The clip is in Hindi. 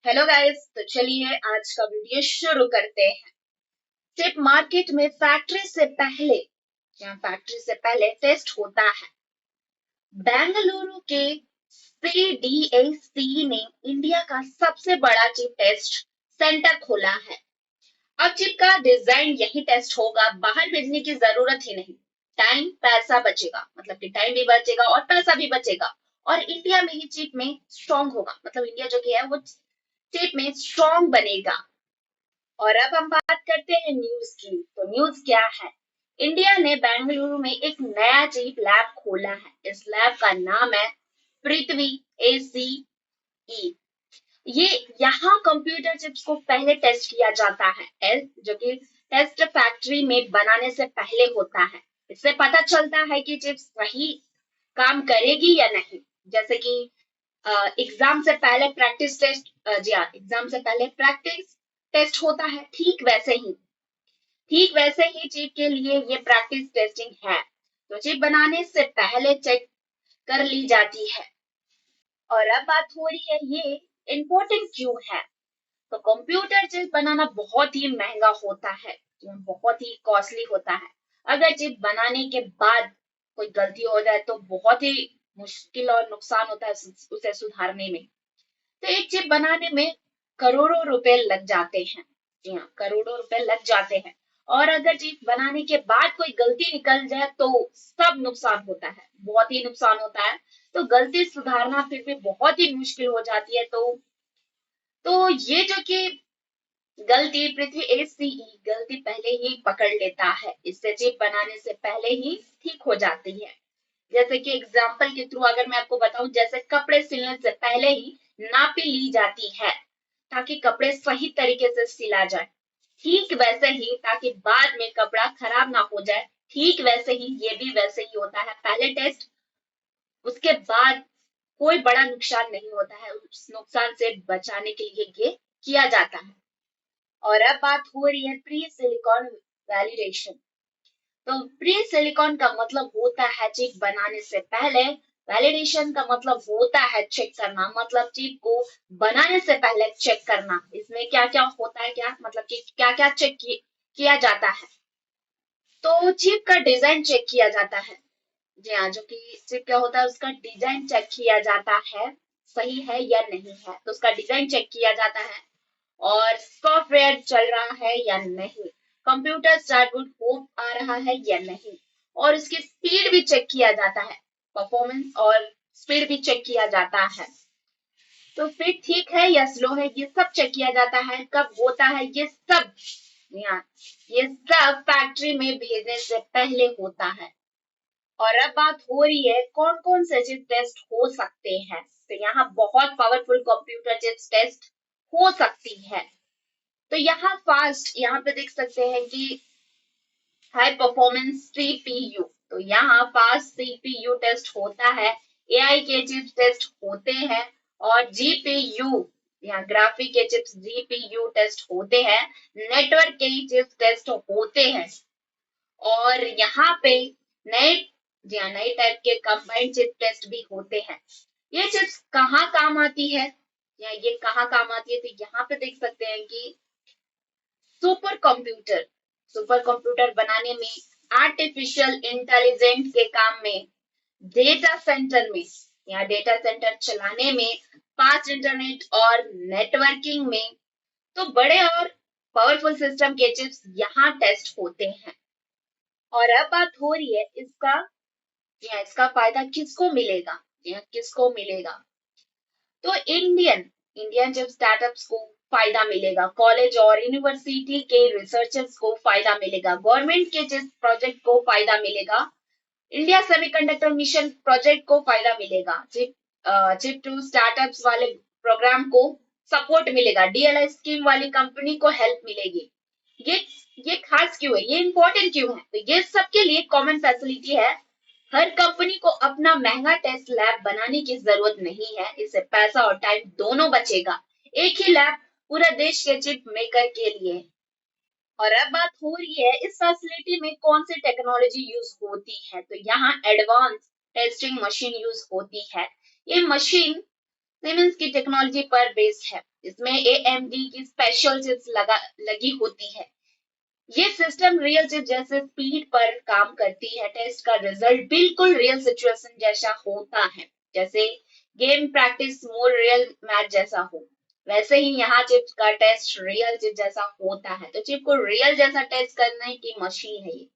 हेलो गाइस, तो चलिए आज का वीडियो शुरू करते हैं। चिप मार्केट में फैक्ट्री से पहले टेस्ट होता है। बेंगलुरु के सीडीएसी ने इंडिया का सबसे बड़ा चिप टेस्ट सेंटर खोला है। अब चिप का डिजाइन यही टेस्ट होगा, बाहर भेजने की जरूरत ही नहीं। टाइम पैसा बचेगा, मतलब कि टाइम भी बचेगा और पैसा भी बचेगा। और इंडिया में ही चिप में स्ट्रांग होगा, मतलब इंडिया जो कि है वो चिप में स्ट्रांग बनेगा। और अब हम बात करते हैं न्यूज की। तो न्यूज क्या है? इंडिया ने बेंगलुरु में एक नया चिप लैब खोला है। इस लैब का नाम है पृथ्वी एसीई। ये यहाँ कंप्यूटर चिप्स को पहले टेस्ट किया जाता है, जो कि टेस्ट फैक्ट्री में बनाने से पहले होता है। इससे पता चलता है कि चिप सही काम करेगी या नहीं। जैसे कि एग्जाम से पहले प्रैक्टिस टेस्ट, जी हाँ, एग्जाम से पहले प्रैक्टिस टेस्ट होता है, ठीक वैसे ही चिप के लिए ये प्रैक्टिस टेस्टिंग है। तो चिप बनाने से पहले चेक कर ली जाती है। और अब बात हो रही है, ये इम्पोर्टेंट क्यों है? तो कंप्यूटर चिप बनाना बहुत ही महंगा होता है, बहुत ही कॉस्टली होता है। अगर चिप बनाने के बाद कोई गलती हो जाए तो बहुत ही मुश्किल और नुकसान होता है उसे सुधारने में। तो एक चिप बनाने में करोड़ों रुपए लग जाते हैं। जी हाँ, करोड़ों रुपए लग जाते हैं। और अगर चिप बनाने के बाद कोई गलती निकल जाए तो सब नुकसान होता है, बहुत ही नुकसान होता है। तो गलती सुधारना फिर भी बहुत ही मुश्किल हो जाती है। तो ये जो कि गलती पृथ्वी एसीई गलती पहले ही पकड़ लेता है, इससे चिप बनाने से पहले ही ठीक हो जाती है। जैसे कि एग्जाम्पल के थ्रू अगर मैं आपको बताऊं, जैसे कपड़े सिलने से पहले ही नापी ली जाती है ताकि कपड़े सही तरीके से सिला जाए। ठीक वैसे ही, ताकि बाद में कपड़ा खराब ना हो जाए, ठीक वैसे ही ये भी वैसे ही होता है। पहले टेस्ट, उसके बाद कोई बड़ा नुकसान नहीं होता है। उस नुकसान से बचाने के लिए ये किया जाता है। और अब बात हो रही है प्री सिलिकॉन वैलिडेशन। तो प्री सिलिकॉन का मतलब होता है चिप बनाने से पहले। वैलिडेशन का मतलब होता है चेक करना, मतलब चिप को बनाने से पहले चेक करना। इसमें क्या क्या होता है, क्या मतलब कि क्या क्या किया जाता है? तो चिप का डिजाइन चेक किया जाता है। जी हाँ, जो कि चिप क्या होता है, उसका डिजाइन चेक किया जाता है, सही है या नहीं है, तो उसका डिजाइन चेक किया जाता है। और सॉफ्टवेयर चल रहा है या नहीं, कंप्यूटर स्टार्टबुट हो आ रहा है या नहीं, और उसकी स्पीड भी चेक किया जाता है। परफॉर्मेंस और स्पीड भी चेक किया जाता है। तो फिर ठीक है या स्लो है, ये सब चेक किया जाता है। कब होता है ये सब? यहाँ ये सब फैक्ट्री में भेजने से पहले होता है। और अब बात हो रही है कौन कौन से चिप टेस्ट हो सकते हैं। तो यहाँ बहुत पावरफुल कंप्यूटर चिप्स टेस्ट हो सकती है। तो यहाँ पे देख सकते हैं कि हाई परफॉर्मेंस सीपीयू, तो यहाँ फास्ट सीपीयू टेस्ट होता है। एआई के चिप्स टेस्ट होते हैं। और जीपीयू, यहाँ ग्राफिक के चिप्स जीपीयू टेस्ट होते हैं। नेटवर्क के चिप्स टेस्ट होते हैं। और यहाँ पे नए जी हाँ, नए टाइप के कंबाइंड चिप टेस्ट भी होते हैं। ये चिप्स कहाँ काम आती है, या ये कहाँ काम आती है? तो यहाँ पे देख सकते हैं कि सुपर कंप्यूटर सुपर कंप्यूटर बनाने में, आर्टिफिशियल इंटेलिजेंट के काम में, डेटा सेंटर में, या डेटा सेंटर चलाने में, फास्ट इंटरनेट और नेटवर्किंग में, तो बड़े और पावरफुल सिस्टम के चिप्स यहाँ टेस्ट होते हैं। और अब बात हो रही है इसका फायदा किसको मिलेगा, या किसको मिलेगा? तो इंडियन जब स्टार्टअप्स को फायदा मिलेगा, कॉलेज और यूनिवर्सिटी के रिसर्चर्स को फायदा मिलेगा, गवर्नमेंट के जिस प्रोजेक्ट को फायदा मिलेगा, इंडिया सेमीकंडक्टर मिशन प्रोजेक्ट को फायदा मिलेगा, चिप टू स्टार्टअप्स वाले प्रोग्राम को सपोर्ट मिलेगा, डीएलआई स्कीम वाली कंपनी को हेल्प मिलेगी। ये ये खास क्यों है, ये इंपॉर्टेंट क्यों है? तो ये सबके लिए कॉमन फैसिलिटी है। हर कंपनी को अपना महंगा टेस्ट लैब बनाने की जरूरत नहीं है, इससे पैसा और टाइम दोनों बचेगा। एक ही लैब पूरा देश के चिप मेकर के लिए। और अब बात हो रही है इस फैसिलिटी में कौन सी टेक्नोलॉजी यूज होती है। तो यहाँ एडवांस टेस्टिंग मशीन यूज होती है। ये मशीन सीमेंस की टेक्नोलॉजी पर बेस्ड है। इसमें AMD की स्पेशल चिप्स लगी होती है। ये सिस्टम रियल चिप जैसे स्पीड पर काम करती है। टेस्ट का रिजल्ट बिल्कुल रियल सिचुएशन जैसा होता है, जैसे game practice more real match जैसा हो, वैसे ही यहाँ चिप का टेस्ट रियल चिप जैसा होता है। तो चिप को रियल जैसा टेस्ट करने की मशीन है ये।